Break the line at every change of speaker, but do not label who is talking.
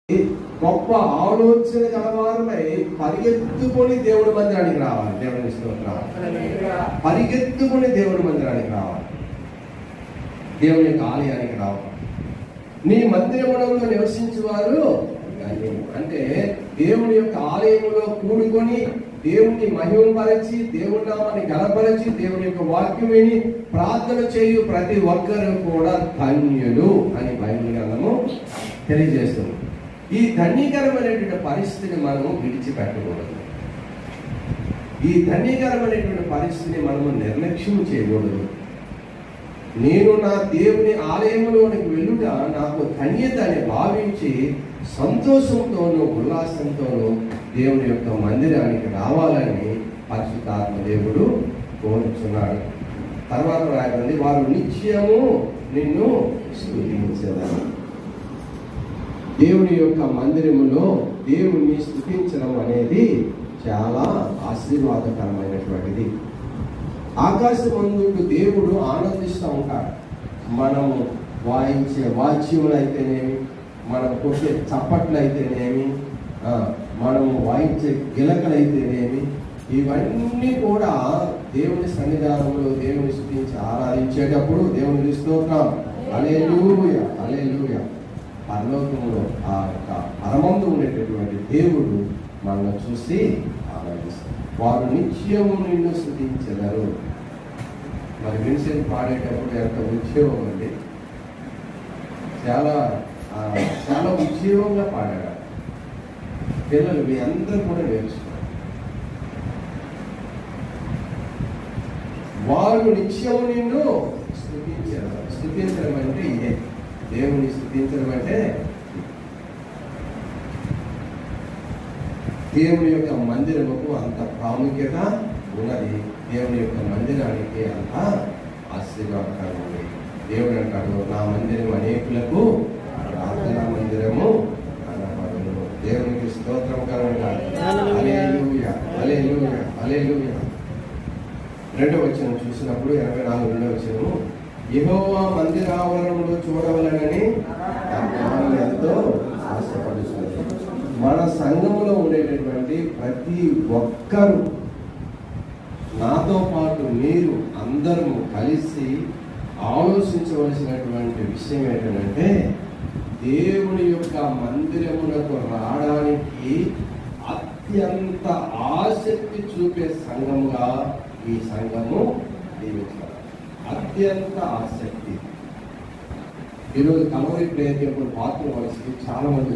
గొప్ప ఆలోచన కలవారమై పరిగెత్తుకొని దేవుడి మందిరానికి రావాలి. దేవుని స్తోత్రం. పరిగెత్తుకొని దేవుడి మందిరానికి రావాలి, దేవుని యొక్క ఆలయానికి రావాలి. నీ మందిరములో నివసించేవారు అంటే దేవుని యొక్క ఆలయంలో కూడుకొని దేవుని మహిమపరిచి దేవుని నామాన్ని గణపరిచి దేవుని యొక్క వాక్యం విని ప్రార్థన చేయు ప్రతి ఒక్కరు కూడా ధన్యులు అని బైబిల్ గ్రంథము తెలియజేస్తుంది. ఈ ధన్యకరమైనటువంటి పరిస్థితిని మనము విడిచిపెట్టకూడదు. ఈ ధన్యకరమైనటువంటి పరిస్థితిని మనము నిర్లక్ష్యం చేయకూడదు. నేను నా దేవుని ఆలయంలోనికి వెళ్ళుట నాకు ధన్యత అని భావించి సంతోషంతోనూ ఉల్లాసంతోనూ దేవుని యొక్క మందిరానికి రావాలని పరిశుద్ధాత్మ దేవుడు కోరుచున్నాడు. తర్వాత రాయబడింది, వారు నిత్యము నిన్ను స్తుతించెదరు. దేవుని యొక్క మందిరములో దేవుణ్ణి స్తుతించడం అనేది చాలా ఆశీర్వాదకరమైనటువంటిది. ఆకాశమందు దేవుడు ఆనందిస్తూ ఉంటాడు. మనము వాయించే వాద్యములు అయితేనేమి, మనం కొట్టే చప్పట్లు అయితేనేమి, మనము వాయించే గిలకలైతేనేమి, ఇవన్నీ కూడా దేవుని సన్నిధానంలో దేవుని స్తుతించి ఆరాధించేటప్పుడు దేవుని స్తోత్రం హల్లెలూయా హల్లెలూయా. పరలోకంలో ఆ యొక్క పరమందు ఉండేటటువంటి దేవుడు మనల్ని చూసి ఆనందిస్తారు. వారు నిత్యము నిన్ను స్తుతించెదరు. మరి విన్సెంట్ పాడేటప్పుడు ఎంత ఉద్యోగం అండి, చాలా చాలా ఉద్యోగంగా పాడాడు. పిల్లలు మీ అందరూ కూడా నేర్చుకోవాలి. వారు నిత్యము నిన్ను స్తుతించెదరు. స్తుతించడం అంటే ఇదే, దేవుని స్తుతించడం అంటే దేవుని యొక్క మందిరముకు అంత ప్రాముఖ్యత ఉన్నది. దేవుని యొక్క మందిరానికి అంత ఆశీర్వాదకరం ఉంది. దేవుడు అంటాడు, నా మందిరం అనేకులకు ప్రార్థనా మందిరము అనబడును. దేవునికి స్తోత్రం కలుగుగా. హల్లెలూయా హల్లెలూయా హల్లెలూయా. 2వ వచనం చూసినప్పుడు 84వ వచనము, యెహోవా మందిరావరణంలో చూడవలనని ఎంతో ఆశపడుతుంది. మన సంఘంలో ఉండేటటువంటి ప్రతి ఒక్కరూ, నాతో పాటు మీరు అందరూ కలిసి ఆలోచించవలసినటువంటి విషయం ఏంటంటే, దేవుని యొక్క మందిరమునకు రావడానికి అత్యంత ఆసక్తి చూపే సంఘముగా ఈ సంఘము దీవించాలి. అత్యంత ఆసక్తి. ఈరోజు కల్వరి ప్రేయర్ టెంపుల్ బాత్రూమ్ వలసి చాలా మంది